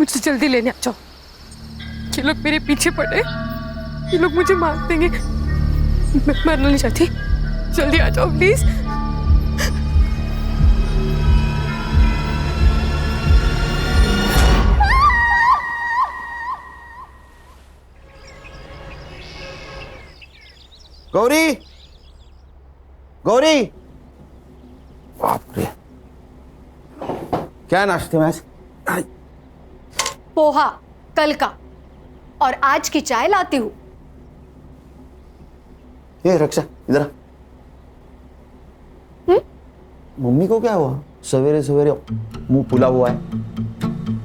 मुझे जल्दी लेने आ जाओ। ये लोग मेरे पीछे पड़े, ये लोग मुझे मार देंगे। मैं मरना नहीं चाहती, जल्दी आ जाओ प्लीज। गौरी, गौरी, बाप रे, क्या नाश्ते में आज? पोहा कल का, और आज की चाय लाती हूँ। ये रक्षा इधर आ। मम्मी को क्या हुआ? सवेरे सवेरे मुंह फुला हुआ है।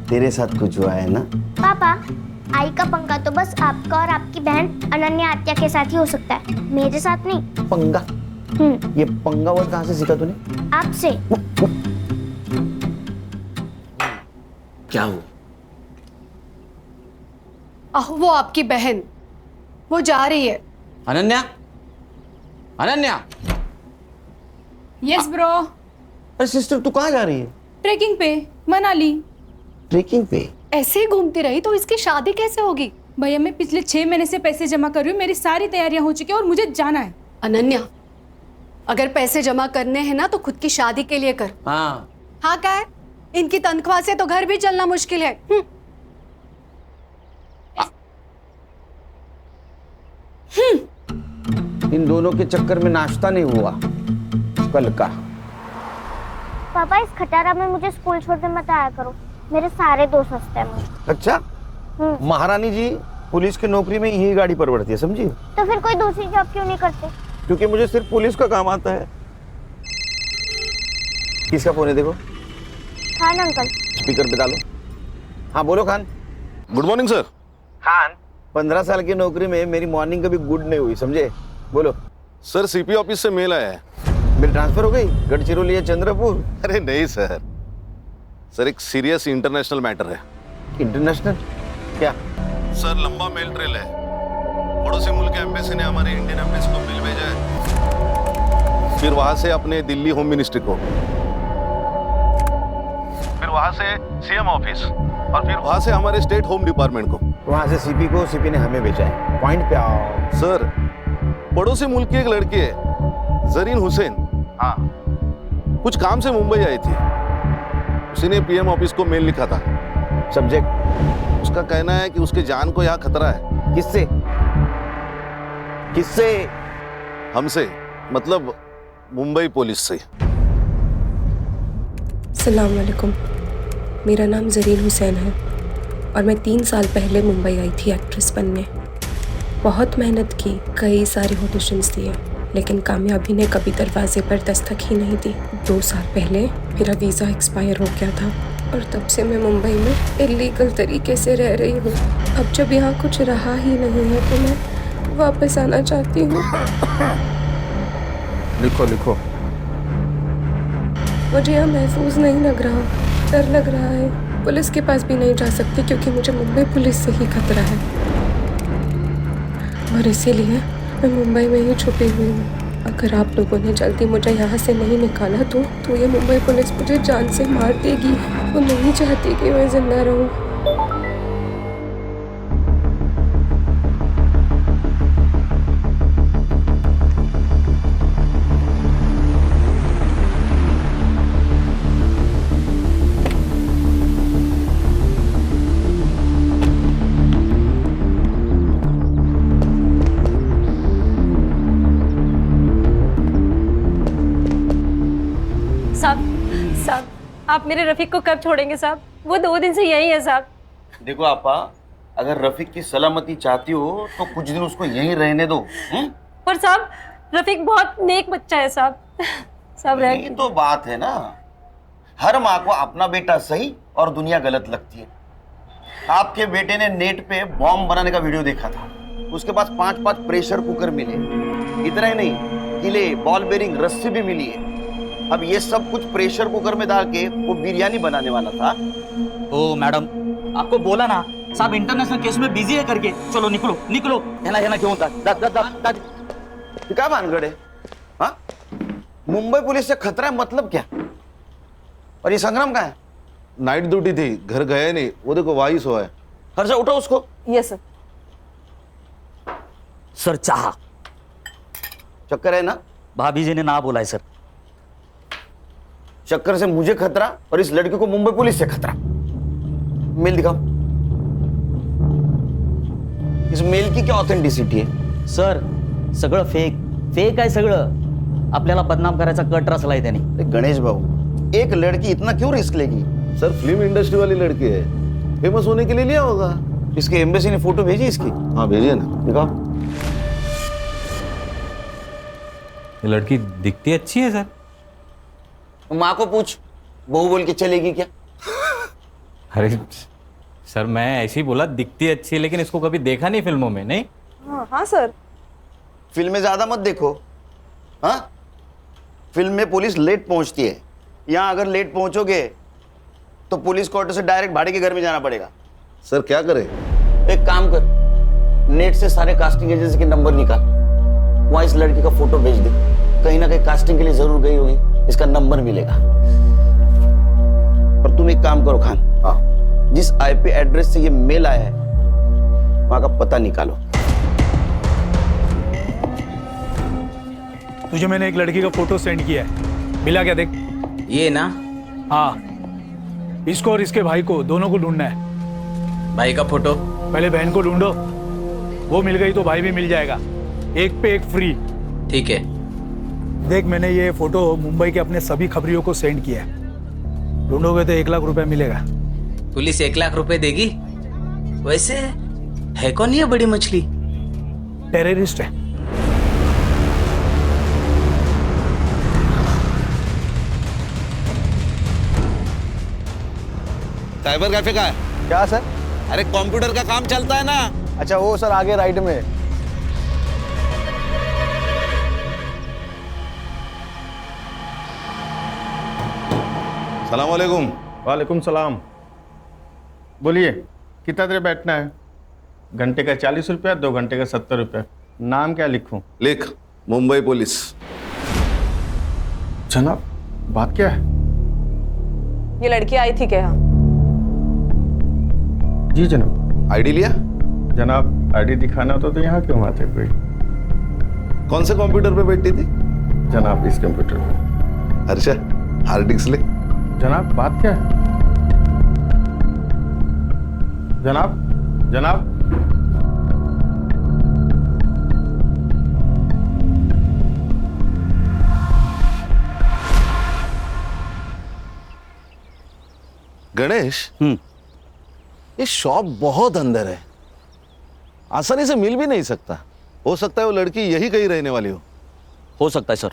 तेरे साथ कुछ हुआ है ना? पापा, आई का पंगा तो बस आपका और आपकी बहन अनन्या आत्या के साथ ही हो सकता है, मेरे साथ नहीं। पंगा? ये पंगा वर्ड कहाँ से सीखा तूने? आपसे। क्या हुआ? वो आपकी बहन, वो जा रही है। अनन्या, अनन्या। Yes bro. अरे सिस्टर, तू कहाँ जा रही है? ट्रेकिंग पे, मनाली। ट्रेकिंग पे? ऐसे ही घूमती रही तो इसकी शादी कैसे होगी? भैया मैं पिछले 6 महीने से पैसे जमा कर रही हूँ, मेरी सारी तैयारियां हो चुकी है और मुझे जाना है। अनन्या, अगर पैसे जमा करने हैं ना तो खुद की शादी के लिए कर। हाँ। हाँ क्या है? इनकी तनख्वाह से तो घर भी चलना मुश्किल है। इन दोनों के चक्कर में नाश्ता नहीं हुआ कल का। पापा, इस खटारा में मुझे स्कूल छोड़ने मत आया करो, मेरे सारे दोस्त हंसते हैं मुझे। अच्छा, महारानी जी पुलिस की नौकरी में यही गाड़ी परवड़ती है, समझी? तो फिर कोई दूसरी जॉब क्यों नहीं करते? क्योंकि मुझे सिर्फ पुलिस का काम आता है। किसका फोन है देखो? खान अंकल। स्पीकर पे डालो। हाँ बोलो Khan. Good morning sir. Khan, 15 साल की नौकरी में मेरी मॉर्निंग कभी गुड नहीं हुई, समझे? बोलो। सर सीपी ऑफिस से मेल आया है। मेरी ट्रांसफर हो गई गढ़चिरौली या चंद्रपुर? अरे नहीं सर, सर एक सीरियस इंटरनेशनल मैटर है। इंटरनेशनल क्या? सर लंबा मेल ट्रेल है। पड़ोसी मुल्क के एम्बेसी ने हमारे इंडियन एम्बेसी को मेल भेजा है, फिर वहां से अपने दिल्ली होम मिनिस्ट्री को, फिर वहां से सीएम ऑफिस, और फिर वहां से हमारे स्टेट होम डिपार्टमेंट को। वहां से सीपी को, सीपी ने हमें भेजा है। पॉइंट पे आओ। सर पड़ोसी मुल्क की एक लड़की है जरीन हुसैन, हाँ, कुछ काम से मुंबई आई थी। उसी ने पीएम ऑफिस को मेल लिखा था। सब्जेक्ट? उसका कहना है कि उसके जान को यहाँ खतरा है। किससे? किससे? हमसे, मतलब मुंबई पुलिस से। अस्सलाम वालेकुम, मेरा नाम ज़रीन हुसैन है और मैं 3 साल पहले मुंबई आई थी एक्ट्रेस बनने। बहुत मेहनत की, कई सारे ऑडिशंस दिए, लेकिन कामयाबी ने कभी दरवाजे पर दस्तक ही नहीं दी। 2 साल पहले मेरा वीज़ा एक्सपायर हो गया था और तब से मैं मुंबई में इलीगल तरीके से रह रही हूँ। अब जब यहाँ कुछ रहा ही नहीं है तो मैं वापस आना चाहती हूँ। लिखो लिखो। मुझे यहाँ महफूज नहीं लग रहा, डर लग रहा है। पुलिस के पास भी नहीं जा सकती क्योंकि मुझे मुंबई पुलिस से ही खतरा है, और इसीलिए मैं मुंबई में ही छुपी हुई हूँ। अगर आप लोगों ने जल्दी मुझे यहाँ से नहीं निकाला तो ये मुंबई पुलिस मुझे जान से मार देगी। वो नहीं चाहती कि मैं जिंदा रहूँ। साहब, आप मेरे रफीक को कब छोड़ेंगे साहब? वो 2 दिन से यही है साहब। देखो आपा, अगर रफीक की सलामती चाहती हो तो कुछ दिन उसको यहीं रहने दो। पर साहब रफीक बहुत नेक बच्चा है साहब। साहब यही तो बात है ना, हर माँ को अपना बेटा सही और दुनिया गलत लगती है। आपके बेटे ने नेट पे बॉम्ब बनाने का वीडियो देखा था, उसके पास 5-5 प्रेशर कुकर मिले। इतना ही नहीं, किले, बॉल बेरिंग, रस्सी भी मिली है। अब ये सब कुछ प्रेशर कुकर में डाल के वो बिरयानी बनाने वाला था। ओ मैडम, आपको बोला ना साहब इंटरनेशनल केस में बिजी है करके। चलो निकलो निकलो। है ना क्यों होता? क्या भानगढ़ है? हाँ, मुंबई पुलिस से खतरा है मतलब क्या? और ये संग्राम कहाँ है? नाइट ड्यूटी थी, घर गया नहीं, वो देखो वही सोया है। हर्षा उठो उसको। Yes sir. सर चाह चक्कर है ना? भाभी जी ने ना बोला है सर। चक्कर से मुझे खतरा और इस लड़के को मुंबई पुलिस से खतरा। मेल दिखाओ। इस मेल की क्या ऑथेंटिसिटी है? सर सगळं फेक आहे सगळं। आपल्याला बदनाम करायचा कट रचलाय त्याने। अरे गणेश भाऊ, एक लड़की इतना क्यों रिस्क लेगी? सर फिल्म इंडस्ट्री वाली लड़की है, फेमस होने के लिए लिया होगा। इसके एम्बेसी ने फोटो भेजी इसकी? हाँ भेजिए ना। दिखाओ। ये लड़की दिखती अच्छी है सर। माँ को पूछ, बहू बोल के चलेगी क्या? अरे सर मैं ऐसे ही बोला, दिखती अच्छी है, लेकिन इसको कभी देखा नहीं फिल्मों में। नहीं हाँ सर। फिल्म में ज्यादा मत देखो। हाँ, फिल्म में पुलिस लेट पहुंचती है, यहाँ अगर लेट पहुंचोगे तो पुलिस क्वार्टर से डायरेक्ट भाड़े के घर में जाना पड़ेगा। सर क्या करें? एक काम कर, नेट से सारे कास्टिंग एजेंसी के नंबर निकाल, वहां इस लड़की का फोटो भेज दे। कहीं ना कहीं कास्टिंग के लिए जरूर गई होगी, इसका नंबर मिलेगा। और तुम एक काम करो खान, हाँ, जिस आईपी एड्रेस से ये मेल आया है वहां का पता निकालो। तुझे मैंने एक लड़की का फोटो सेंड किया है, मिला क्या? देख। ये ना? हाँ, इसको और इसके भाई को, दोनों को ढूंढना है। भाई का फोटो? पहले बहन को ढूंढो, वो मिल गई तो भाई भी मिल जाएगा, एक पे एक फ्री। ठीक है। देख, मैंने ये फोटो मुंबई के अपने सभी खबरियों को सेंड किया है। ढूंढोगे तो 1 लाख रुपए मिलेगा। पुलिस 1 लाख रुपए देगी? वैसे है कौन ये बड़ी मछली? टेररिस्ट है। साइबर कैफे का है क्या सर? अरे कंप्यूटर का काम चलता है ना। अच्छा वो सर आगे राइट में। सलाम वालेकुम। वालेकुम सलाम। बोलिए कितना देर बैठना है? घंटे का 40 रुपया, 2 घंटे का 70 रुपया। नाम क्या लिखूं? लिख, मुंबई पुलिस। जनाब बात क्या है? ये लड़की आई थी क्या? जी जनाब। आईडी लिया? जनाब आईडी दिखाना तो यहाँ क्यों आते कोई? कौन से कंप्यूटर पे बैठी थी? जनाब इस कंप्यूटर पे। हर्षा हार्ड डिस्क ले। जनाब बात क्या है? जनाब जनाब गणेश, ये शॉप बहुत अंदर है, आसानी से मिल भी नहीं सकता। हो सकता है वो लड़की यही कहीं रहने वाली हो सकता है सर।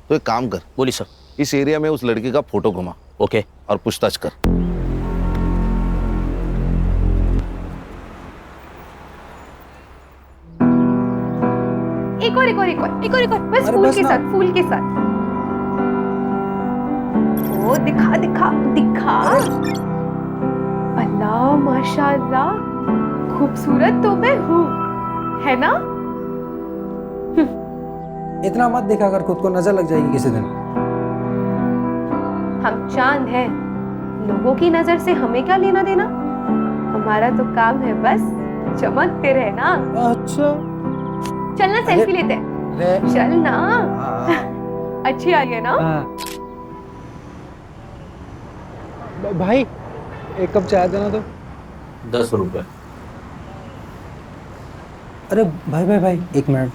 तो एक काम कर, बोली सर। इस एरिया में उस लड़की का फोटो घुमा। ओके। और पूछताछ कर। एक और बस फूल के साथ। ओ दिखा दिखा दिखा। अल्लाह माशाअल्लाह, खूबसूरत तो मैं हूँ, है ना? इतना मत दिखा कर, खुद को नजर लग जाएगी किसी दिन। हम चांद हैं, लोगों की नजर से हमें क्या लेना देना? हमारा तो काम है बस चमकते रहना। अच्छा चलना सेल्फी लेते हैं। चल ना। अच्छी आ गई ना? भाई एक कप चाय देना तो। 10 रुपए। अरे भाई 1 मिनट।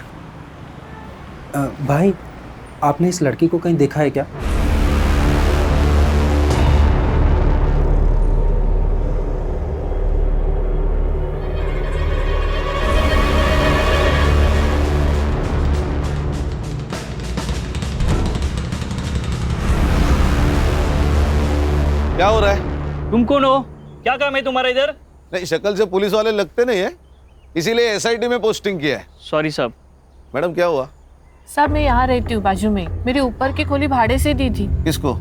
भाई आपने इस लड़की को कहीं देखा है क्या? क्या हो रहा है? तुम कौन हो? क्या काम है तुम्हारा इधर? नहीं, शक्ल से पुलिस वाले लगते नहीं है, इसीलिए एसआईटी में पोस्टिंग किया है। सॉरी साहब। मैडम क्या हुआ? साहब मैं यहाँ रहती हूँ बाजू में, मेरे ऊपर की खोली भाड़े से दी थी। किसको?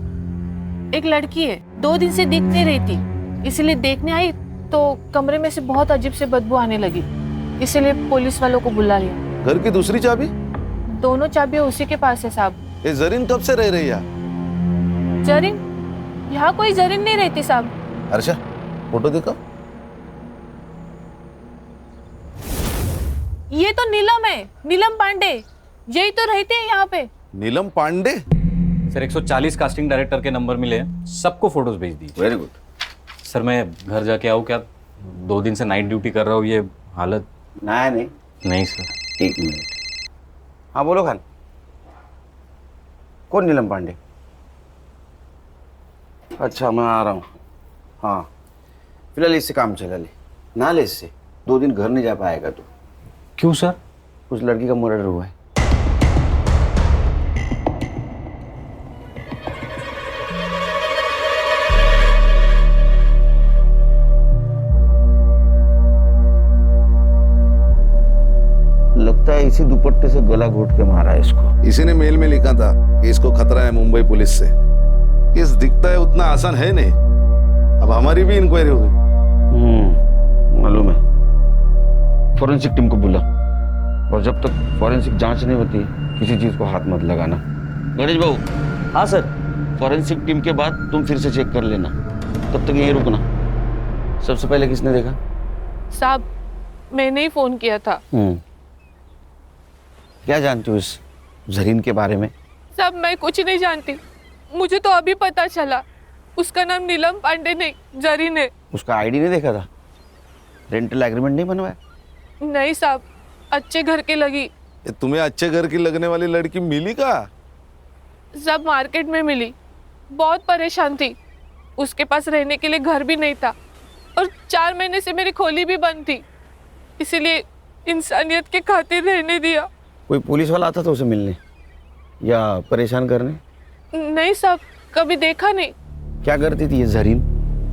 एक लड़की है, 2 दिन से दिख नहीं रही थी, इसीलिए देखने आई तो कमरे में से बहुत अजीब से बदबू आने लगी, इसीलिए पुलिस वालों को बुला लिया। घर की दूसरी चाबी? दोनों चाबियां उसी के पास है साहब। ये जरीन कब से रह रही है? जरीन यहाँ कोई जरीन नहीं रहती साहब। हर्षा फोटो देखो। ये तो नीलम है, नीलम पांडे, यही तो रहते हैं यहाँ पे। नीलम पांडे? सर 140 कास्टिंग डायरेक्टर के नंबर मिले हैं, सबको फोटोज भेज दीजिए। Very good. सर मैं घर जाके आऊँ क्या? 2 दिन से नाइट ड्यूटी कर रहा हूँ, ये हालत। नहीं सर। 1 मिनट। हाँ बोलो खान, कौन नीलम पांडे? अच्छा मैं आ रहा हूँ। हाँ फिलहाल इससे काम चला ले, ना ले इससे, 2 दिन घर नहीं जा पाएगा तू। क्यों सर? उस लड़की का मर्डर हुआ है। लगता है इसी दुपट्टे से गला घोट के मारा है इसको। इसी ने मेल में लिखा था कि इसको खतरा है मुंबई पुलिस से। केस दिखता है उतना आसान है नहीं, अब हमारी भी इंक्वायरी होगी। मालूम है। फॉरेंसिक टीम को बुला, और जब तक फॉरेंसिक जांच नहीं होती किसी चीज को हाथ मत लगाना। गणेश बाबू। हाँ सर। फॉरेंसिक टीम के बाद तुम फिर से चेक कर लेना, तब तक यहीं रुकना। सबसे पहले किसने देखा? साहब मैंने ही फोन किया था। क्या जानती हो इस जरीन के बारे में? साहब मैं कुछ नहीं जानती, मुझे तो अभी पता चला उसका नाम नीलम पांडे नहीं जरीन है। उसका आईडी नहीं देखा था? रेंटल एग्रीमेंट नहीं बनवाया? नहीं साहब, अच्छे घर की लगी। तुम्हें अच्छे घर की लगने वाली लड़की मिली का? सब मार्केट में मिली, बहुत परेशान थी, उसके पास रहने के लिए घर भी नहीं था, और 4 महीने से मेरी खोली भी बंद थी, इसीलिए इंसानियत के खातिर रहने दिया। कोई पुलिस वाला आता था उसे मिलने या परेशान करने? नहीं साहब, कभी देखा नहीं। क्या करती थी ये जरीन?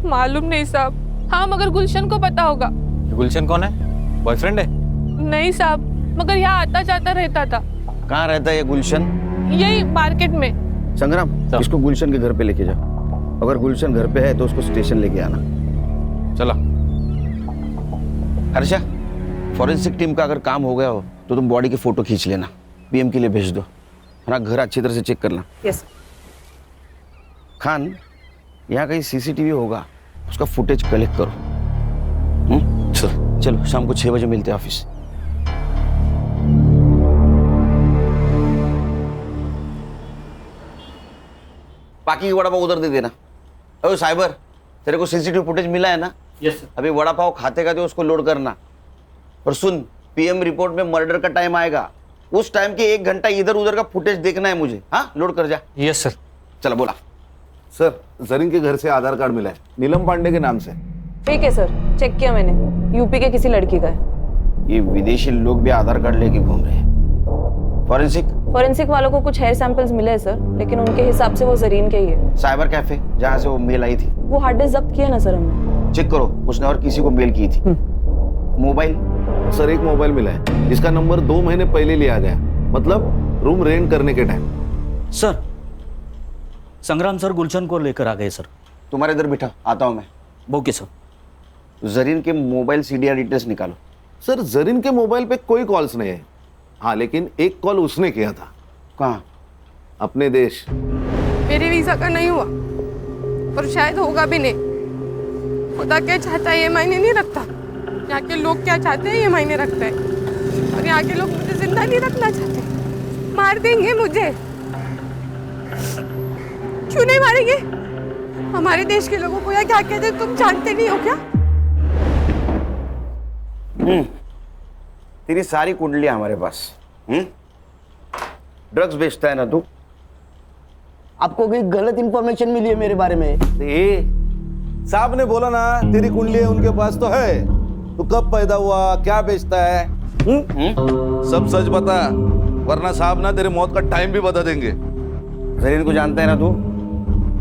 मालूम नहीं साहब। हाँ मगर गुलशन को पता होगा। गुलशन कौन है? बॉयफ्रेंड है? नहीं साहब, मगर यहाँ आता जाता रहता था। कहाँ रहता है ये गुलशन? यही मार्केट में। संग्राम, इसको गुलशन के घर पे लेके जाओ। अगर गुलशन घर पे है तो उसको स्टेशन लेके आना। चला। हर्षा, फॉरेंसिक टीम का अगर काम हो गया हो तो तुम बॉडी की फोटो खींच लेना, पीएम के लिए भेज दो। हमारा घर अच्छी तरह से चेक करना। यस। खान, यहाँ कहीं सीसीटीवी होगा, उसका फुटेज कलेक्ट करो। चलो शाम को 6 बजे मिलते हैं ऑफिस। बाकी की वड़ा पाव उधर दे देना। अरे साइबर, तेरे को सीसीटीवी फुटेज मिला है ना? Yes sir. अभी वड़ा पाव खाते खाते उसको लोड करना। और सुन, पीएम रिपोर्ट में मर्डर का टाइम आएगा, उस टाइम के 1 घंटा इधर उधर का फुटेज देखना है मुझे। हाँ लोड कर जा। Yes sir. चलो बोला। सर जरीन के घर से आधार कार्ड मिला है, नीलम पांडे के नाम से। ठीक है सर, चेक किया मैंने, यूपी के किसी लड़की का है। ये विदेशी लोग भी आधार कार्ड लेके घूम रहे हैं। फॉरेंसिक वालों को कुछ हेयर सैंपल्स मिले हैं सर, लेकिन उनके हिसाब से वो जरीन के ही है। साइबर कैफे जहाँ से वो मेल आई थी, वो हार्ड डिस्क जब्त किया ना सर हमने। चेक करो उसने और किसी को मेल की थी। मोबाइल? सर एक मोबाइल मिला है, जिसका नंबर 2 महीने पहले लिया गया, मतलब रूम रेंट करने के टाइम। सर संग्राम सर गुलशन को लेकर आ गए सर। तुम्हारे इधर बिठा, आता हूँ मैं। Okay sir. जरीन के मोबाइल सीडीआर डिटेल्स निकालो। सर जरीन के मोबाइल पे कोई कॉल्स नहीं है। हाँ लेकिन एक कॉल उसने किया था। कहाँ? अपने देश। मेरी वीजा का नहीं हुआ, और शायद होगा भी नहीं। खुदा क्या चाहता है ये मायने नहीं रखता, यहाँ के लोग क्या चाहते हैं ये मायने रखता है। और यहाँ के लोग मुझे जिंदा नहीं रखना चाहते, मार देंगे मुझे। क्यों नहीं मारेंगे? हमारे देश के लोगों को या क्या कहते तुम जानते नहीं हो क्या? तेरी सारी कुंडलियां हमारे पास। ड्रग्स बेचता है ना तू? आपको कोई गलत इंफॉर्मेशन मिली है मेरे बारे में? साहब ने बोला ना तेरी कुंडली उनके पास तो है। तू कब पैदा हुआ, क्या बेचता है, सब सच बता, वरना साहब ना तेरे मौत का टाइम भी बता देंगे। जरीन को जानता है ना तू?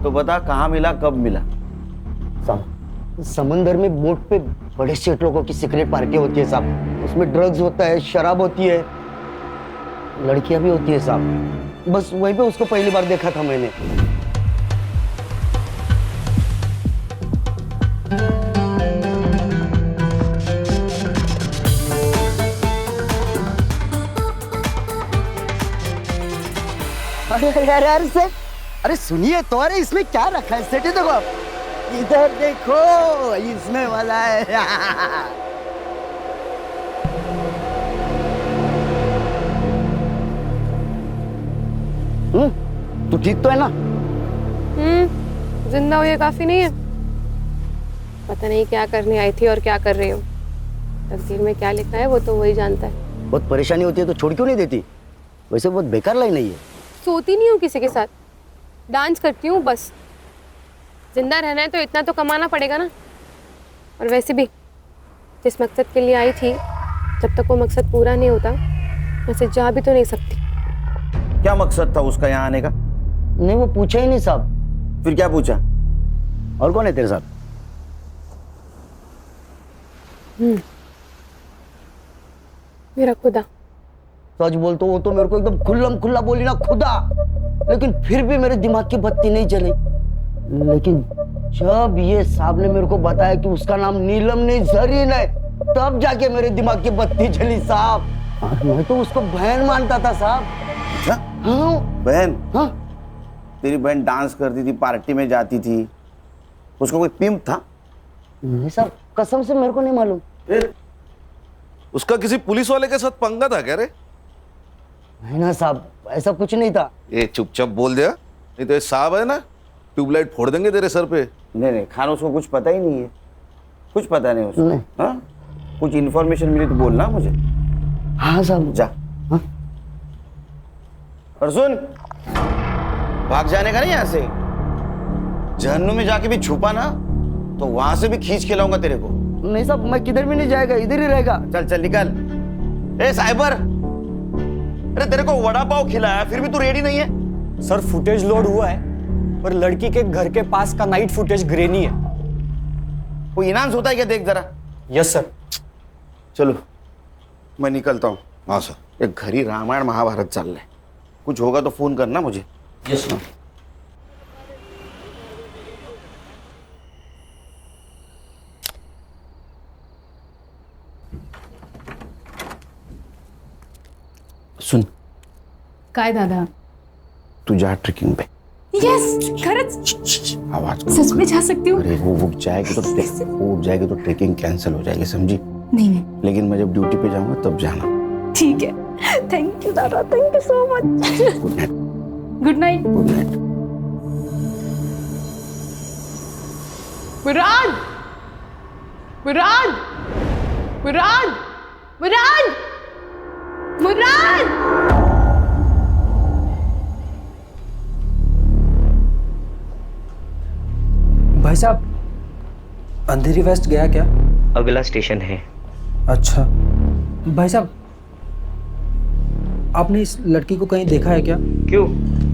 तो बता कहाँ मिला, कब मिला? समंदर में बोट पे बड़े सेठ लोगों की सीक्रेट पार्टी होती है साहब, उसमें ड्रग्स होता है, शराब होती है, लड़कियां भी होती है साहब। बस वहीं पे उसको पहली बार देखा था मैंने। अरे सर, अरे सुनिए तो, अरे इसमें क्या रखा है सेठ, देखो आप इधर देखो, इसमें वाला है। तू ठीक तो है ना? जिंदा हो ये काफी नहीं है। पता नहीं क्या करने आई थी और क्या कर रही हूँ। तकदीर में क्या लिखा है वो तो वही जानता है। बहुत परेशानी होती है तो छोड़ क्यों नहीं देती? वैसे बहुत बेकार लाइन नहीं है। सोती नहीं हूँ किसी के साथ, डांस करती हूँ बस। जिंदा रहना है तो इतना तो कमाना पड़ेगा ना। और वैसे भी जिस मकसद के लिए आई थी, जब तक वो मकसद पूरा नहीं होता वैसे जा भी तो नहीं सकती। क्या मकसद था उसका यहाँ आने का? नहीं वो पूछा ही नहीं साहब। फिर क्या पूछा? और कौन है तेरे साथ? मेरा खुदा। सच बोल तो वो तो मेरे को एकदम खुल्लम खुल्ला बोली ना, खुदा। लेकिन फिर भी मेरे दिमाग की बत्ती नहीं जली। लेकिन जब ये साहब ने मेरे को बताया कि उसका नाम नीलम नहीं जरीन है, तब जाके मेरे दिमाग की बत्ती जली साहब। मैं तो उसको बहन मानता था साहब। हाँ बहन? हाँ तेरी बहन डांस करती थी, पार्टी में जाती थी, उसका कोई पिंप था? नहीं साहब, कसम से मेरे को नहीं मालूम। उसका किसी पुलिस वाले के साथ पंगा था क्या रे? नहीं ना साहब, ऐसा कुछ नहीं था। ये चुपचाप बोल दिया, नहीं तो ये साहब है ना ट्यूबलाइट फोड़ देंगे तेरे सर पे। नहीं नहीं खान, उसको कुछ पता ही नहीं है, कुछ पता नहीं उसको। हाँ कुछ इन्फॉर्मेशन मिली तो बोलना मुझे। हाँ साहब जा। हाँ? और सुन, भाग जाने का नहीं यहाँ से। जहन्नुम में जाके भी छुपा ना तो वहां से भी खींच के लाऊंगा तेरे को। नहीं साहब, मैं किधर भी नहीं जाएगा, इधर ही रहेगा। चल चल निकल। ए साइबर, अरे तेरे को वड़ा पाव खिलाया फिर भी तू रेडी नहीं है? सर फुटेज लोड हुआ है पर लड़की के घर के पास का नाइट फुटेज ग्रेनी है। कोई इनाम होता है क्या? देख जरा। Yes sir. चलो मैं निकलता हूँ। हाँ सर। एक घर ही रामायण महाभारत चल रहा है, कुछ होगा तो फोन करना मुझे। Yes sir. सुन काय दादा? तू जा ट्रेकिंग पे। यस खरंच? आवाज सच में जा सकती हूँ? अरे वो उठ जाएगी तो ट्रेकिंग कैंसिल हो जाएगी, समझी? नहीं। लेकिन मैं जब ड्यूटी पे जाऊंगा तब जाना। ठीक है। थैंक यू दादा, thank you so much. Good night. Good night. Good night. Murad, Murad, Murad, Murad, Murad. भाई साहब, अंधेरी वेस्ट गया क्या? अगला स्टेशन है। अच्छा भाई साहब, आपने इस लड़की को कहीं देखा है क्या? क्यों,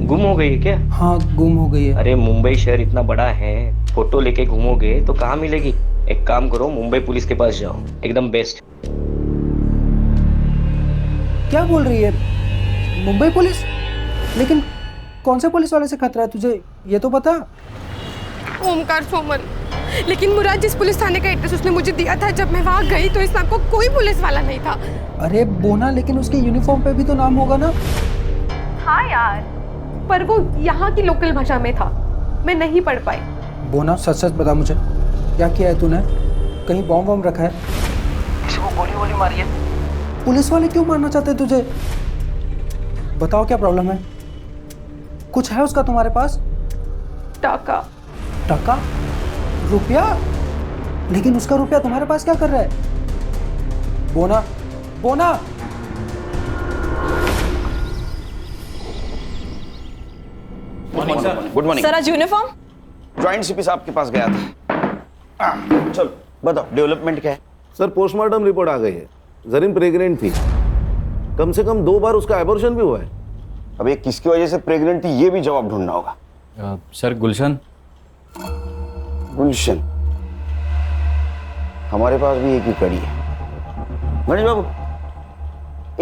गुम हो गई है क्या? हाँ गुम हो गई है। अरे मुंबई शहर इतना बड़ा है, फोटो लेके घूमोगे तो कहाँ मिलेगी? एक काम करो, मुंबई पुलिस के पास जाओ, एकदम बेस्ट। क्या बोल रही है? मुंबई पुलिस? लेकिन कौन से पुलिस वाले से खतरा है तुझे, ये तो बता। ओमकार सोमन, लेकिन मुराद जिस पुलिस थाने का एड्रेस उसने मुझे दिया था, जब मैं वहाँ गई तो इस नाम को कोई पुलिस वाला नहीं था। अरे बोना, लेकिन उसके यूनिफॉर्म पे भी तो नाम होगा ना? हाँ यार, पर वो यहाँ की लोकल भाषा में था, मैं नहीं पढ़ पाई। बोना सच सच बता मुझे, क्या किया है तूने? कहीं बॉम्ब वॉम्ब रखा है? किसी को गोली वोली मारी है? पुलिस वाले क्यों मारना चाहते हैं तुझे? बताओ क्या प्रॉब्लम है? कुछ है उसका तुम्हारे पास? टाका। टका? रुपया? लेकिन उसका रुपया तुम्हारे पास क्या कर रहा है? बोना, बोना। गुड मॉर्निंग सर आज यूनिफॉर्म? ज्वाइंट सीपी साहब के पास गया था। चलो बताओ डेवलपमेंट क्या है? सर पोस्टमार्टम रिपोर्ट आ गई है, जरीन प्रेग्नेंट थी, कम से कम 2 बार उसका एबॉर्शन भी हुआ है। अब ये किसकी वजह से प्रेग्नेंट थी ये भी जवाब ढूंढना होगा। सर गुलशन। गुलशन, हमारे पास भी एक ही कड़ी है। गणेश बाबू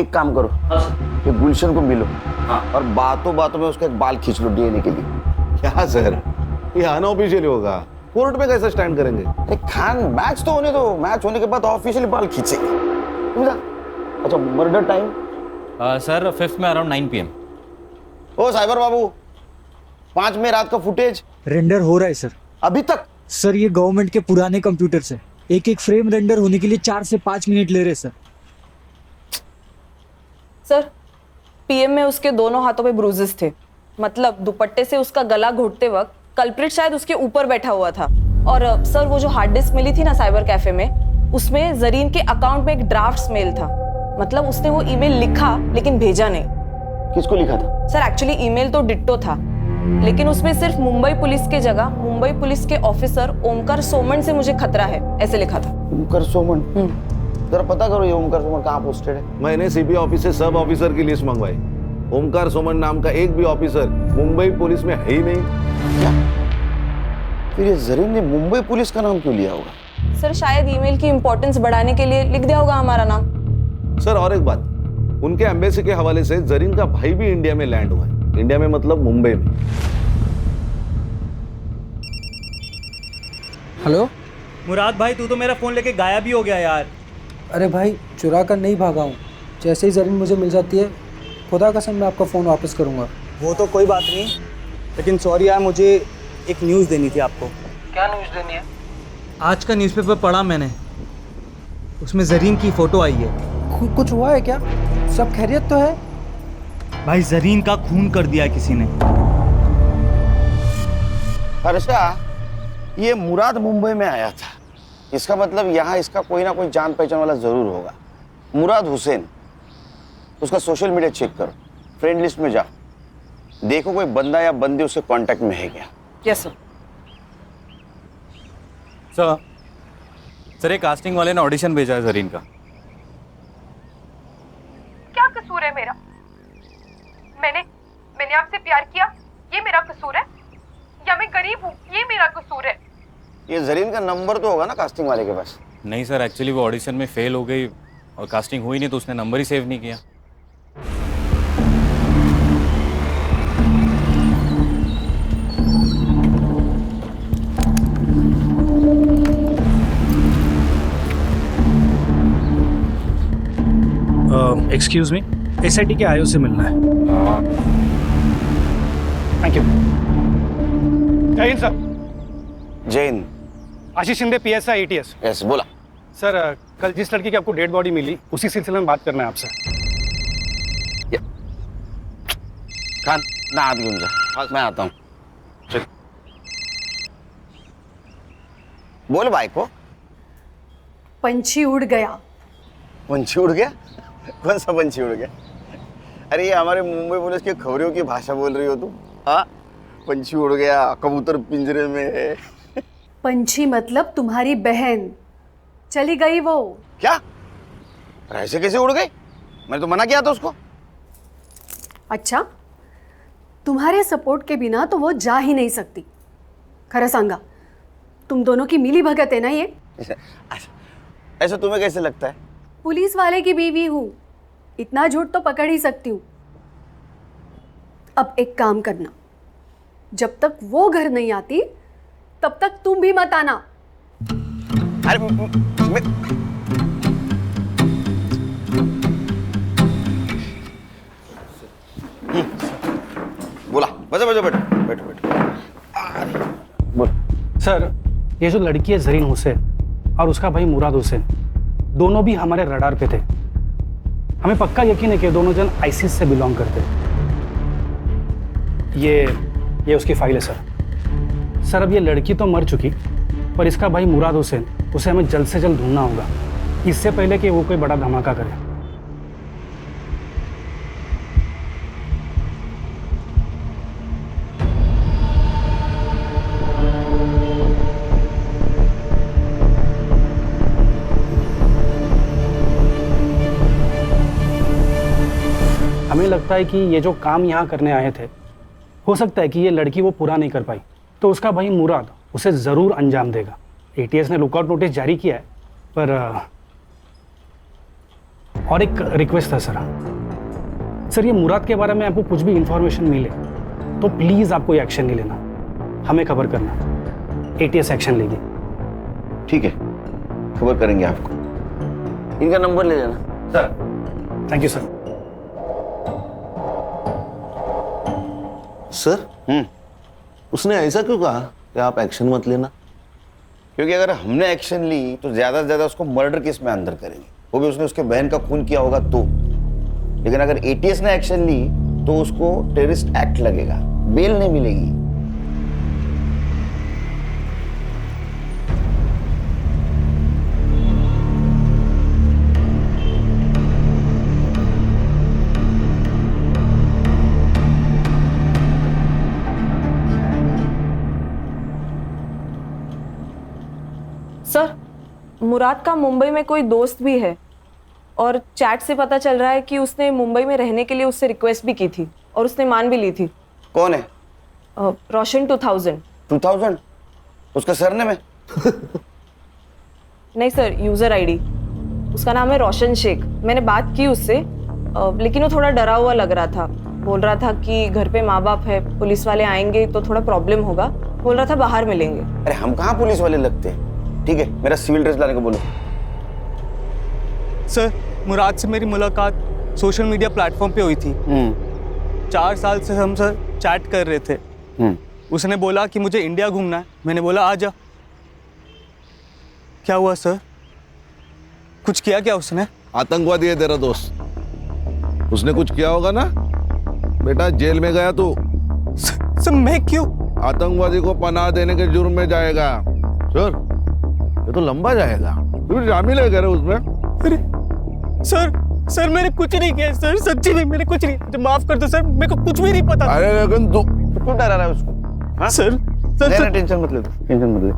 एक काम करो, ये गुलशन को मिलो और बातों बातों में उसका एक बाल खींच लो डीएनए के लिए। क्या सर, ये अनऑफिशियल होगा, कोर्ट में कैसे स्टैंड करेंगे? अरे खान मैच तो होने दो, मैच होने के बाद ऑफिशियली बाल खींचेंगे। अच्छा मर्डर टाइम? सर 5th में अराउंड 9 PM। ओ साइबर बाबू, 5 में रात का फुटेज रेंडर हो रहा है सर। अभी तक? सर ये गवर्नमेंट के पुराने कंप्यूटर से एक एक फ्रेम रेंडर होने के लिए 4 से 5 मिनट ले रहे सर। सर पीएम में उसके दोनों हाथों पे ब्रूजेस थे, मतलब दुपट्टे से उसका गला घोटते वक्त कल्प्रिट शायद उसके ऊपर बैठा हुआ था। और सर वो जो हार्ड डिस्क मिली थी ना साइबर कैफे में, उसमें जरीन के अकाउंट में एक ड्राफ्ट मेल था, मतलब उसने वो ईमेल लिखा लेकिन भेजा नहीं। किसको लिखा था? सर एक्चुअली ईमेल तो डिट्टो था, लेकिन उसमें सिर्फ मुंबई पुलिस के जगह मुंबई पुलिस के ऑफिसर ओमकार सोमन से मुझे खतरा है ऐसे लिखा था। ओमकार सोमन? जरा पता करो ये ओमकार सोमन कहाँ पोस्टेड है। मैंने सीबी ऑफिस से सब ऑफिसर की लिस्ट मंगवाई। ओमकार सोमन नाम का एक भी ऑफिसर मुंबई पुलिस में है ही नहीं। क्या? फिर ये जरीन ने मुंबई पुलिस का नाम क्यों लिया होगा? सर शायद ईमेल की इंपॉर्टेंस बढ़ाने के लिए लिख दिया होगा हमारा नाम। सर और एक बात, उनके एम्बेसी के हवाले से जरीन का भाई भी इंडिया में लैंड हुआ है। इंडिया में मतलब मुंबई में। हेलो मुराद भाई, तू तो मेरा फोन लेके गायब ही हो गया यार। अरे भाई चुरा कर नहीं भागा हूँ, जैसे ही जरीन मुझे मिल जाती है खुदा कसम मैं आपका फ़ोन वापस करूँगा। वो तो कोई बात नहीं, लेकिन सॉरी यार, मुझे एक न्यूज़ देनी थी आपको। क्या न्यूज़ देनी है? आज का न्यूज़पेपर पढ़ा मैंने, उसमें जरीन की फ़ोटो आई है। कुछ हुआ है क्या? सब खैरियत तो है? भाई जरीन का खून कर दिया किसी ने। हर्षा, ये मुराद मुंबई में आया था, इसका मतलब यहाँ इसका कोई ना कोई जान पहचान वाला जरूर होगा। मुराद हुसैन, उसका सोशल मीडिया चेक करो, फ्रेंड लिस्ट में जाओ, देखो कोई बंदा या बंदी उसके कांटेक्ट में है क्या। Yes sir. सर एक कास्टिंग वाले ने ऑडिशन भेजा है जरीन का। क्या कसूर है मेरा? मैंने आपसे प्यार किया, ये मेरा कसूर है? या मैं गरीब हूँ, ये मेरा कसूर है? ये जरीन का नंबर तो होगा ना कास्टिंग वाले के पास? नहीं सर, एक्चुअली वो ऑडिशन में फेल हो गई और कास्टिंग हुई नहीं, तो उसने नंबर ही सेव नहीं किया। एक्सक्यूज मी, एसआईटी के आईओ से मिलना है। Thank you. जय हिंद सर। जय हिंद। आशीष शिंदे, पीएसआई एटीएस। यस, बोला। सर कल जिस लड़की की आपको डेड बॉडी मिली, उसी सिलसिले में बात करना है आपसे। खान ना हाथ घूम जा, मैं आता हूँ। चल बोल भाई को। पंछी उड़ गया। पंछी उड़ गया? कौन सा पंछी उड़ गया? अरे ये हमारे मुंबई पुलिस की खबरों की भाषा बोल रही हो तुम? हाँ, पंछी उड़ गया, कबूतर पिंजरे में है। पंछी मतलब तुम्हारी बहन, चली गई वो। क्या? ऐसे कैसे उड़ गई? मैंने तो मना किया था उसको। अच्छा, तुम्हारे सपोर्ट के बिना तो वो जा ही नहीं सकती। खरा सांगा, तुम दोनों की मिली भगत है ना ये? ऐसा तुम्हें कैसे लगता है? पुलिस वाले की बीवी हूँ, इतना झूठ तो पकड़ ही सकती हूँ। अब एक काम करना, जब तक वो घर नहीं आती तब तक तुम भी मत आना। अरे बोला, बजा बजा, बैठो बैठो बैठो। बोल। सर ये जो लड़की है जरीन हुसैन और उसका भाई मुराद हुसैन, दोनों भी हमारे रडार पे थे। हमें पक्का यकीन है कि दोनों जन आईसिस से बिलोंग करते। ये उसकी फाइल है सर। सर अब ये लड़की तो मर चुकी, पर इसका भाई मुराद हुसैन, उसे हमें जल्द से जल्द ढूंढना होगा, इससे पहले कि वो कोई बड़ा धमाका करे। हमें लगता है कि ये जो काम यहाँ करने आए थे, हो सकता है कि ये लड़की वो पूरा नहीं कर पाई, तो उसका भाई मुराद उसे ज़रूर अंजाम देगा। एटीएस ने लुकआउट नोटिस जारी किया है, पर और एक रिक्वेस्ट है सर, ये मुराद के बारे में आपको कुछ भी इंफॉर्मेशन मिले तो प्लीज़ आप कोई एक्शन नहीं लेना, हमें खबर करना, एटीएस एक्शन लेगी। ठीक है, खबर करेंगे आपको। इनका नंबर ले लेना sir. Thank you sir. Sir, उसने ऐसा क्यों कहा कि आप एक्शन मत लेना? क्योंकि अगर हमने एक्शन ली तो ज्यादा से ज्यादा उसको मर्डर केस में अंदर करेंगे, वो भी उसने उसके बहन का खून किया होगा तो। लेकिन अगर एटीएस ने एक्शन ली तो उसको टेररिस्ट एक्ट लगेगा, बेल नहीं मिलेगी। सर, मुराद का मुंबई में कोई दोस्त भी है और चैट से पता चल रहा है कि उसने मुंबई में रहने के लिए उससे रिक्वेस्ट भी की थी और उसने मान भी ली थी। कौन है? रोशन 2000। 2000? उसका सरनेम है? नहीं सर, यूजर आईडी। उसका नाम है रोशन शेख। मैंने बात की उससे, लेकिन वो थोड़ा डरा हुआ लग रहा था। बोल रहा था कि घर पे माँ बाप है, पुलिस वाले आएंगे तो थोड़ा प्रॉब्लम होगा। बोल रहा था बाहर मिलेंगे। अरे हम कहाँ पुलिस वाले लगते हैं। ठीक है, मेरा सिविल ड्रेस लाने को बोलो। सर, मुराद से मेरी मुलाकात सोशल मीडिया प्लेटफॉर्म पे हुई थी। 4 साल से हम सर चैट कर रहे थे। उसने बोला कि मुझे इंडिया घूमना है। मैंने बोला आ जा। क्या हुआ सर? कुछ किया क्या उसने? आतंकवादी है तेरा दोस्त, उसने कुछ किया होगा ना बेटा। जेल में गया तू। सर मैं क्यों? आतंकवादी को पनाह देने के जुर्म में जाएगा। सर ये तो लंबा जाएगा। तू शामिल है उसमें? अरे सर मैंने कुछ नहीं किया सर, सच्ची में मैंने कुछ नहीं। तो माफ कर दो सर, मेरे को कुछ भी नहीं पता। अरे लेकिन तू क्यों डरा रहा है उसको? हाँ? सर टेंशन मत ले, टेंशन मत ले।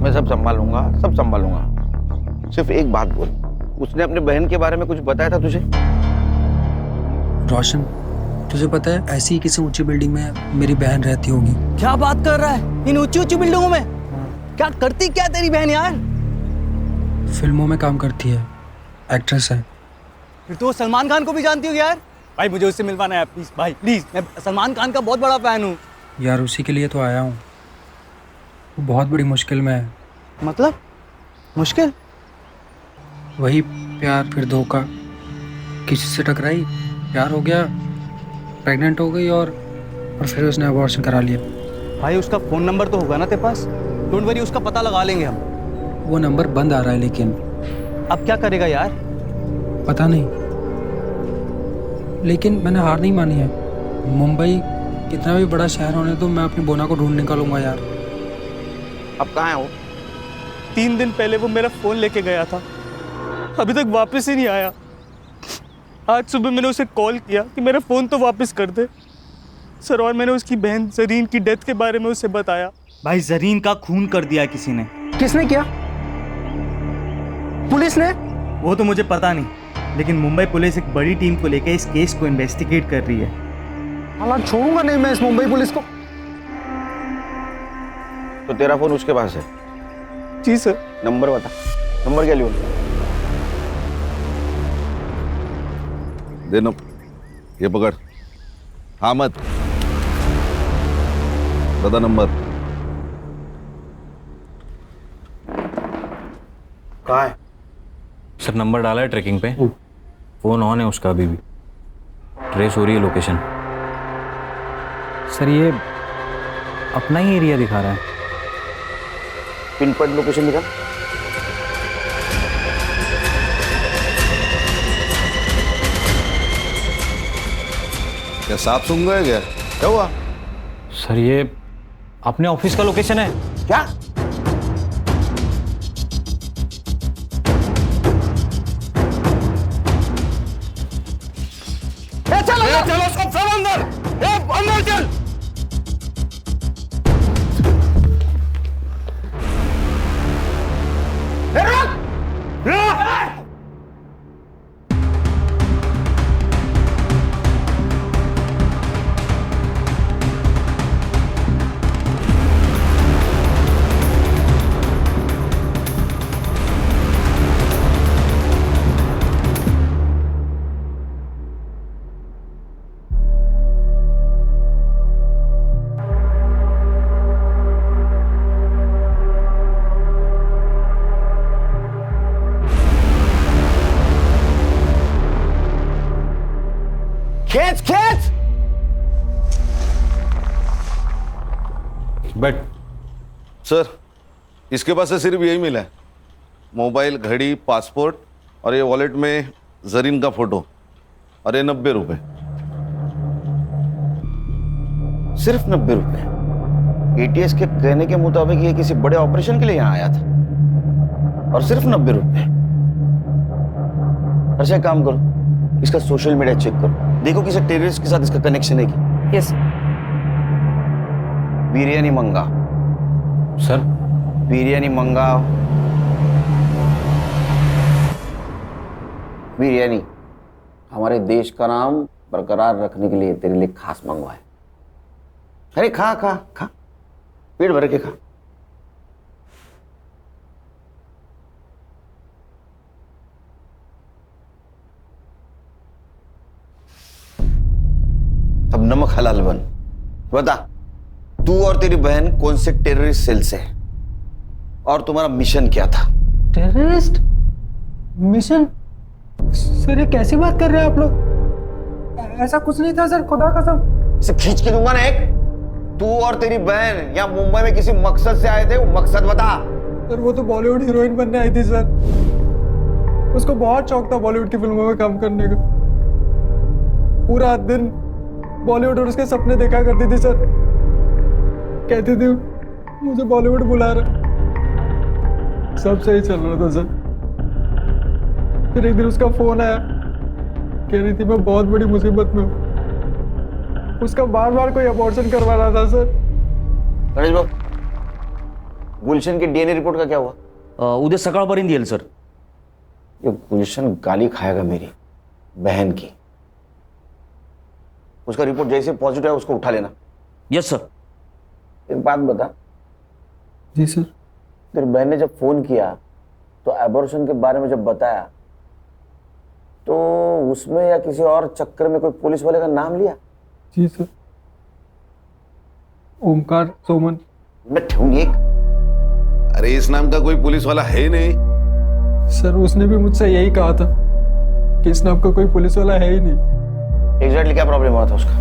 मैं सब संभालूंगा, सब संभालूंगा। सिर्फ एक बात बोल, उसने अपने बहन के बारे में कुछ बताया था तुझे? रोशन, तुझे पता है ऐसी किसी ऊंची बिल्डिंग में मेरी बहन रहती होगी। क्या बात कर रहा है? इन ऊंची ऊंची बिल्डिंगों में क्या करती क्या तेरी बहन यार? फिल्मों में काम करती है, एक्ट्रेस है। फिर तो सलमान खान को भी जानती होगी यार। भाई मुझे उससे मिलवाना है प्लीज भाई, प्लीज। मैं सलमान खान का बहुत बड़ा फैन हूँ यार। उसी के लिए तो आया हूँ। वो बहुत बड़ी मुश्किल में है। मतलब मुश्किल? वही प्यार, फिर धोखा, किसी से टकराई, प्यार हो गया, प्रेग्नेंट हो गई और फिर उसने अबॉर्शन करा लिया। भाई उसका फोन नंबर तो होगा ना तेरे पास? डोंट वरी, उसका पता लगा लेंगे हम। वो नंबर बंद आ रहा है लेकिन। अब क्या करेगा यार? पता नहीं, लेकिन मैंने हार नहीं मानी है। मुंबई कितना भी बड़ा शहर होने तो मैं अपनी बोना को ढूंढ निकालूंगा यार। अब कहाँ है वो? 3 दिन पहले वो मेरा फोन लेके गया था, अभी तक वापस ही नहीं आया। आज सुबह मैंने उसे कॉल किया कि मेरा फोन तो वापस कर दे सर, और मैंने उसकी बहन जरीन की डेथ के बारे में उसे बताया। भाई जरीन का खून कर दिया किसी ने। किसने किया? पुलिस ने? वो तो मुझे पता नहीं, लेकिन मुंबई पुलिस एक बड़ी टीम को लेकर इस केस को इन्वेस्टिगेट कर रही है। हालांकि छोड़ूंगा नहीं मैं इस मुंबई पुलिस को। तो तेरा फोन उसके पास है? जी सर। नंबर बता, नंबर क्या लिया? दे नो, ये पकड़। हामद, बता नंबर। कहाँ है? सर नंबर डाला है ट्रैकिंग पे, फोन ऑन है उसका, अभी भी ट्रेस हो रही है लोकेशन। सर ये अपना ही एरिया दिखा रहा है। पिन पॉइंट लोकेशन दिखा। क्या साफ सुन गए? क्या हुआ? सर ये अपने ऑफिस का लोकेशन है। क्या? चलो सब अंदर, अंदर चल। खींच खींच। बट सर इसके पास से सिर्फ यही मिला है, मोबाइल, घड़ी, पासपोर्ट और ये वॉलेट में जरीन का फोटो और ये 90 रुपए। सिर्फ 90 रुपए? एटीएस के कहने के मुताबिक ये किसी बड़े ऑपरेशन के लिए यहाँ आया था और सिर्फ 90 रुपए। अच्छा एक काम करो, इसका सोशल मीडिया चेक करो, देखो किसी टेररिस्ट के साथ इसका कनेक्शन है कि। यस बिरयानी मंगा सर। बिरयानी मंगाओ। बिरयानी हमारे देश का नाम बरकरार रखने के लिए तेरे लिए खास मंगवाए। अरे खा खा खा, पेट भर के खा। अब नमक हलाल बन। बता, तू और तेरी बहन कौन से टेररिस्ट सेल से है और तुम्हारा मिशन क्या था? Terrorist mission? सर ये कैसी बात कर रहे हैं आप लोग? ऐसा कुछ नहीं था सर, खुदा कसम। इसे खींच के दूंगा ना एक। तू और तेरी बहन यहाँ मुंबई में किसी मकसद से आए थे, वो मकसद बता। सर वो तो बॉलीवुड हीरोइन बनने आई थी सर, उसको बहुत शौक था बॉलीवुड की फिल्मों में काम करने का। पूरा दिन बॉलीवुड और उसके सपने देखा करती थी सर। कहती थी मुझे बॉलीवुड बुला रहा। सब सही चल रहा था सर, फिर एक दिन उसका फोन आया, कह रही थी मैं बहुत बड़ी मुसीबत में हूँ। उसका बार बार कोई अबॉर्शन करवा रहा था सर। गणेश बाबू, गुलशन की डीएनए रिपोर्ट का क्या हुआ? उद्या सकाळपर्यंत येईल सर। ये गुलशन गाली खाएगा मेरी बहन की। उसका रिपोर्ट जैसे पॉजिटिव है उसको उठा लेना। Yes sir. एक बात बता। जी सर। तेरी बहन ने जब फोन किया तो अबॉर्शन के बारे में जब बताया तो उसमें या किसी और चक्कर में कोई पुलिस वाले का नाम लिया? जी सर, ओमकार सोमन। मैं ठेऊंगी एक। अरे इस नाम का कोई पुलिस वाला है नहीं। सर उसने भी मुझसे यही कहा था कि इस नाम का कोई पुलिस वाला है ही नहीं। एग्जैक्टली क्या प्रॉब्लम हुआ था उसका?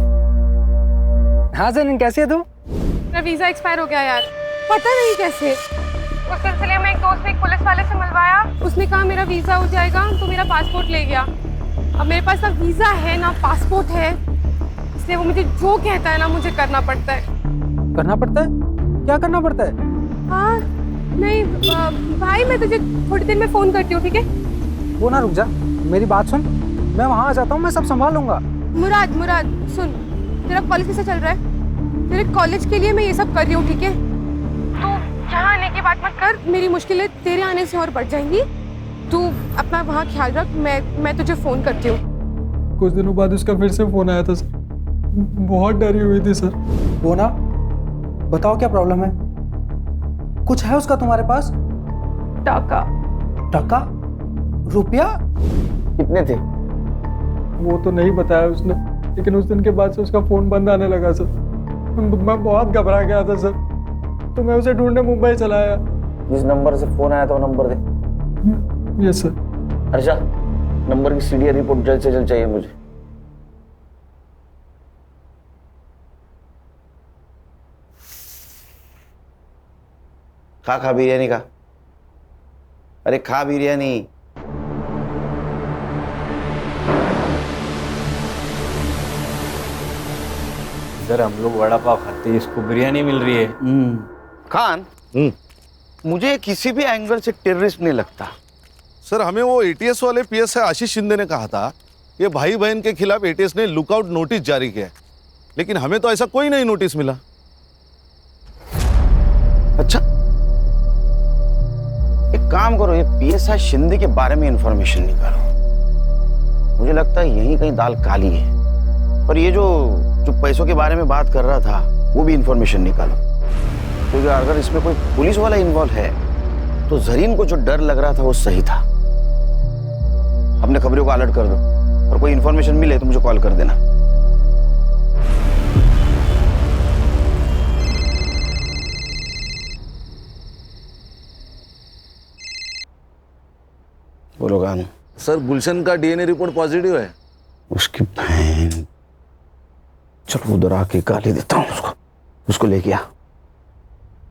हाँ सर, कैसे है तू? मेरा वीजा एक्सपायर हो गया यार, पता नहीं कैसे। उस सिलसिले में एक दोस्त ने एक पुलिस वाले से मिलवाया, उसने कहा मेरा वीजा हो जाएगा, तो मेरा पासपोर्ट ले गया। अब मेरे पास ना वीजा है ना पासपोर्ट है, इसलिए वो मुझे जो कहता है ना मुझे करना पड़ता है। करना पड़ता है? क्या करना पड़ता है? हाँ नहीं भाई, मैं तुझे थोड़ी देर में फोन करती हूँ, ठीक है? वो ना रुक जा, मेरी बात सुन, मैं वहाँ आ जाता हूँ, मैं सब संभाल लूंगा। मुराद सुन, तेरा कॉलेज कैसे चल रहा है? तेरे कॉलेज के लिए मैं ये सब कर रही हूँ, ठीक है? तो यहाँ आने की बात मत कर, मेरी मुश्किलें तेरे आने से और बढ़ जाएंगी। तू अपना वहाँ ख्याल रख, मैं तुझे फोन करती हूँ। कुछ दिनों बाद उसका फिर से फोन आया था सर, बहुत डरी हुई थी सर। वो ना, बताओ क्या प्रॉब्लम है? कुछ है उसका तुम्हारे पास? टका? रुपया? कितने थे? वो तो नहीं बताया उसने, लेकिन उस दिन के बाद से उसका फोन बंद आने लगा सर। मैं बहुत घबरा गया था सर, तो मैं उसे ढूंढने मुंबई चला आया। जिस नंबर से फोन आया था वो नंबर दे। Yes sir. अच्छा, नंबर की सीडीआर रिपोर्ट जल्द से जल्द चाहिए मुझे। खा बिरयानी खा। अरे खा बिरयानी। सर हम लोग वड़ा पाव खाते हैं, इसको बिरयानी मिल रही है। खान, मुझे किसी भी एंगल से टेररिस्ट नहीं लगता। सर हमें वो एटीएस वाले पीएसआई आशीष शिंदे ने कहा था ये भाई बहन के खिलाफ एटीएस ने लुकआउट नोटिस जारी किया है, लेकिन हमें तो ऐसा कोई नहीं नोटिस मिला। अच्छा, एक काम करो, ये पीएसआई शिंदे के बारे में इंफॉर्मेशन निकालो। मुझे लगता है यही कहीं दाल काली है। और ये जो पैसों के बारे में बात कर रहा था वो भी इंफॉर्मेशन निकालो, क्योंकि अगर इसमें कोई पुलिस वाला इन्वॉल्व है तो जरीन को जो डर लग रहा था वो सही था। अपने खबरों को अलर्ट कर दो और कोई इंफॉर्मेशन मिले तो मुझे कॉल कर देना। बोलो गान। सर गुलशन का डीएनए रिपोर्ट पॉजिटिव है। उसकी बहन, चलो उधर आके गाली देता हूँ उसको लेके आ।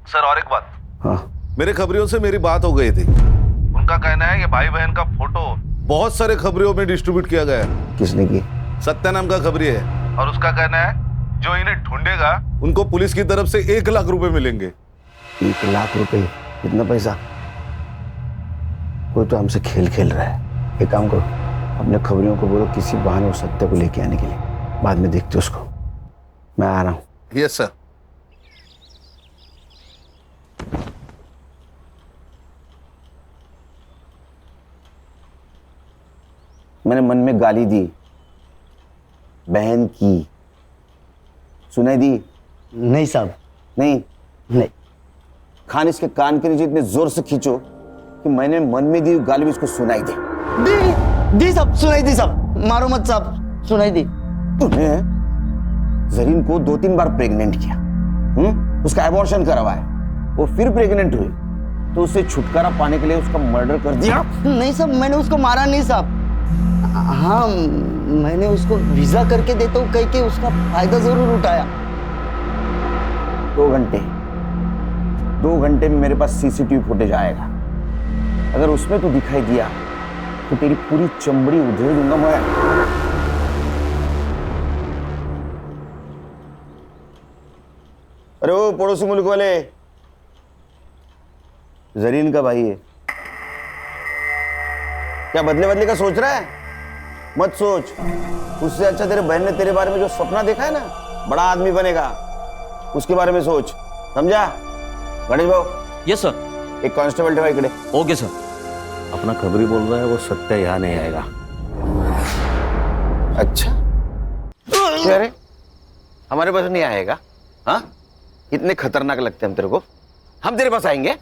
सर और एक बात, हाँ मेरे खबरियों से मेरी बात हो गई थी। उनका कहना है कि भाई बहन का फोटो बहुत सारे खबरियों में डिस्ट्रीब्यूट किया गया है। किसने की? सत्या नाम का खबरी है, और उसका कहना है जो इन्हें ढूंढेगा उनको पुलिस की तरफ से 1 लाख रुपए मिलेंगे। 1 लाख रुपए? कितना पैसा? कोई तो हमसे खेल खेल रहा है। एक काम करो, अपने खबरियों को बोलो किसी बहाने उस सत्य को लेके आने के लिए, बाद में देखते उसको। मैं आ रहा हूँ। Yes sir. मैंने मन में गाली दी, बहन की, सुनाई दी? नहीं साहब, नहीं। खान इसके कान के नीचे इतने जोर से खींचो कि मैंने मन में दी गाली भी इसको सुनाई दे। दी साहब, सुनाई दी साहब, मारो मत साहब, सुनाई दी। तूने जरीन को 2-3 बार प्रेग्नेंट किया, उसका एबॉर्शन करवाया, वो फिर प्रेग्नेंट हुई, तो उससे छुटकारा पाने के लिए उसका मर्डर कर दिया? नहीं साहब, मैंने उसको मारा नहीं साहब। हाँ, मैंने उसको वीजा करके देता हूँ कह के उसका फायदा जरूर उठाया। 2 घंटे में मेरे पास सीसीटीवी फुटेज आएगा। अगर उसमें तो दिखाई दिया तो तेरी पूरी चमड़ी उधेड़ दूंगा मैं। अरे वो पड़ोसी मुल्क वाले, जरीन का भाई है क्या? बदले का सोच रहा है? मत सोच। उससे अच्छा तेरे बहन ने तेरे बारे में जो सपना देखा है ना, बड़ा आदमी बनेगा, उसके बारे में सोच, समझा? गणेश भाऊ। Yes sir. एक कांस्टेबल ठेवा इकडे। Okay sir. अपना खबरी बोल रहा है वो सत्या यहाँ नहीं आएगा। अच्छा, क्या रे? हमारे पास नहीं आएगा? हाँ, इतने खतरनाक लगते हैं हम तेरे को? हम तेरे पास आएंगे?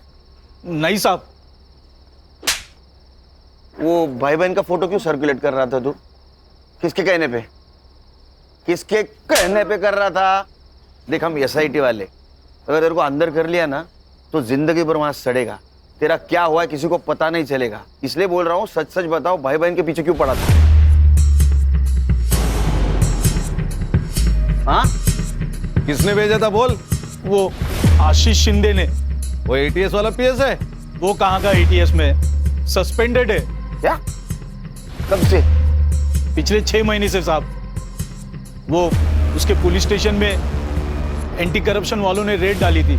नहीं साहब। वो भाई बहन का फोटो क्यों सर्कुलेट कर रहा था तू? किसके कहने पे? किसके कहने पे कर रहा था? देख, हम एसआईटी वाले, अगर तेरे को अंदर कर लिया ना तो जिंदगी भर वहां सड़ेगा। तेरा क्या हुआ है किसी को पता नहीं चलेगा, इसलिए बोल रहा हूँ सच सच बताओ, भाई बहन के पीछे क्यों पड़ा था? हाँ, किसने भेजा था बोल? वो आशीष शिंदे ने। वो एटीएस वाला पीएस है? वो कहाँ का एटीएस में, सस्पेंडेड है। क्या? कब से? पिछले 6 महीने से साहब। वो उसके पुलिस स्टेशन में एंटी करप्शन वालों ने रेड डाली थी,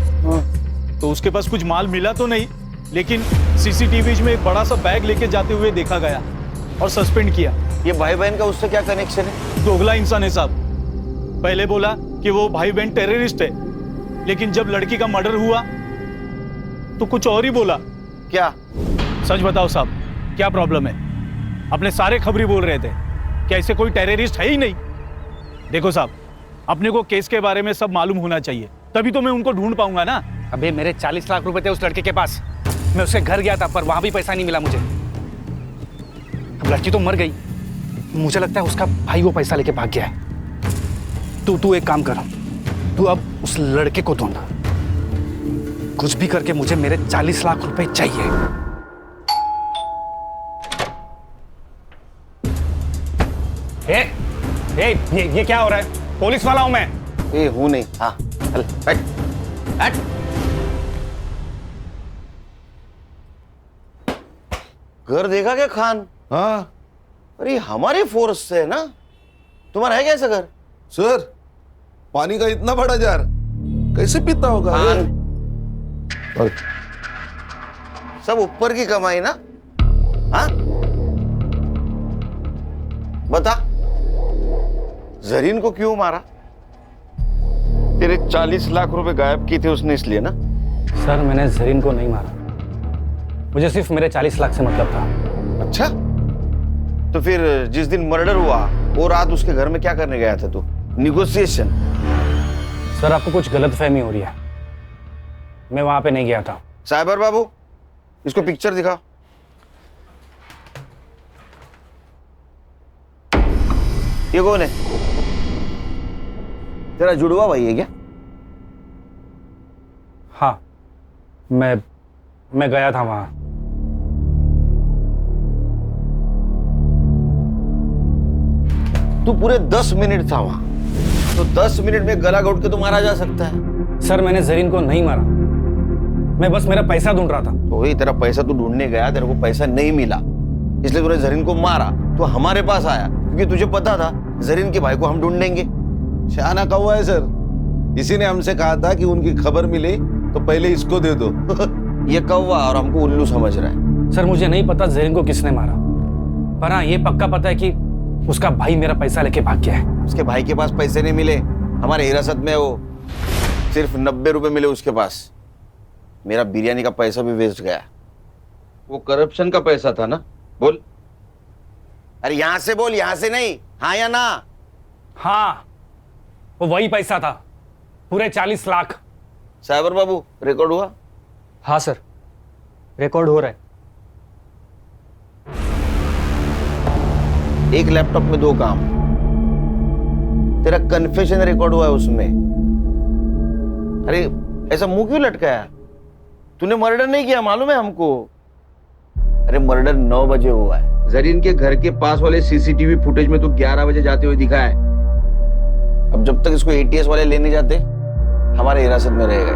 तो उसके पास कुछ माल मिला तो नहीं, लेकिन सीसीटीवी में एक बड़ा सा बैग लेके जाते हुए देखा गया और सस्पेंड किया। ये भाई बहन का उससे क्या कनेक्शन है? दोगला इंसान है साहब। पहले बोला कि वो भाई बहन टेररिस्ट है, लेकिन जब लड़की का मर्डर हुआ तो कुछ और ही बोला। क्या? सच बताओ साहब, क्या प्रॉब्लम है? अपने सारे खबरी बोल रहे थे कि ऐसे कोई टेररिस्ट है ही नहीं। देखो साहब, अपने को केस के बारे में सब मालूम होना चाहिए, तभी तो मैं उनको ढूंढ पाऊंगा ना। अबे मेरे 40 लाख रुपए थे उस लड़के के पास, मैं उसके घर गया था पर वहां भी पैसा नहीं मिला मुझे। अब लड़की तो मर गई, मुझे लगता है उसका भाई वो पैसा लेके भाग गया है। तू एक काम कर, तू अब उस लड़के को ढूंढ, कुछ भी करके मुझे मेरे 40 लाख रुपए चाहिए। ये क्या हो रहा है? पुलिस वाला हूं मैं। हूं नहीं। हाँ, चल बैठ बैठ। घर देखा क्या खान? हाँ। अरे हमारे फोर्स से है ना, तुम्हारा है क्या ऐसा घर? सर, पानी का इतना बड़ा जार कैसे पीता होगा? और सब ऊपर की कमाई ना? हाँ, बता, जरीन को क्यों मारा? तेरे 40 लाख रुपए गायब किए थे उसने, इसलिए ना? सर, मैंने जरीन को नहीं मारा, मुझे सिर्फ मेरे 40 लाख से मतलब था। अच्छा, तो फिर जिस दिन मर्डर हुआ वो रात उसके घर में क्या करने गया था तू? निगोशिएशन? सर, आपको कुछ गलतफहमी हो रही है, मैं वहां पे नहीं गया था। साइबर बाबू, इसको पिक्चर दिखाओ। ये कौन है? तेरा जुड़वा भाई है क्या? हाँ, मैं गया था वहां। तू पूरे 10 मिनट था वहां, तो 10 मिनट में गला घोट के तो मारा जा सकता है। सर, मैंने जरीन को नहीं मारा, मैं बस मेरा पैसा ढूंढ रहा था। तो वही तेरा पैसा तू ढूंढने गया, तेरे को पैसा नहीं मिला, इसलिए तूने जरीन को मारा। तो हमारे पास आया क्योंकि तुझे पता था जरीन के भाई को हम ढूंढेंगे। शाना कौवा है सर, इसी ने हमसे कहा था कि उनकी खबर मिले तो पहले इसको दे दो। ये कौवा और हमको उल्लू समझ रहा है। सर मुझे नहीं पता जरीन को किसने मारा, पर हाँ ये पक्का पता है कि उसका भाई मेरा पैसा लेके भाग गया है। उसके भाई के पास पैसे नहीं मिले, हमारे हिरासत में वो सिर्फ 90 रुपए मिले उसके पास। मेरा बिरयानी का पैसा भी वेस्ट गया। वो करप्शन का पैसा था ना? बोल। अरे यहां से बोल, यहां से नहीं, हाँ या ना? हाँ वो वही पैसा था, पूरे 40 लाख। साइबर बाबू रिकॉर्ड हुआ? हाँ सर, रिकॉर्ड हो रहा है। एक लैपटॉप में 2 काम। तेरा कन्फेशन रिकॉर्ड हुआ है उसमें। अरे ऐसा मुंह क्यों लटकाया? तूने मर्डर नहीं किया, मालूम है हमको। अरे मर्डर 9 बजे हुआ है। जरीन के घर के पास वाले सीसीटीवी फुटेज में तो 11 बजे जाते हुए दिखा है। अब जब तक इसको एटीएस वाले लेने जाते, हमारे हिरासत में रहेगा।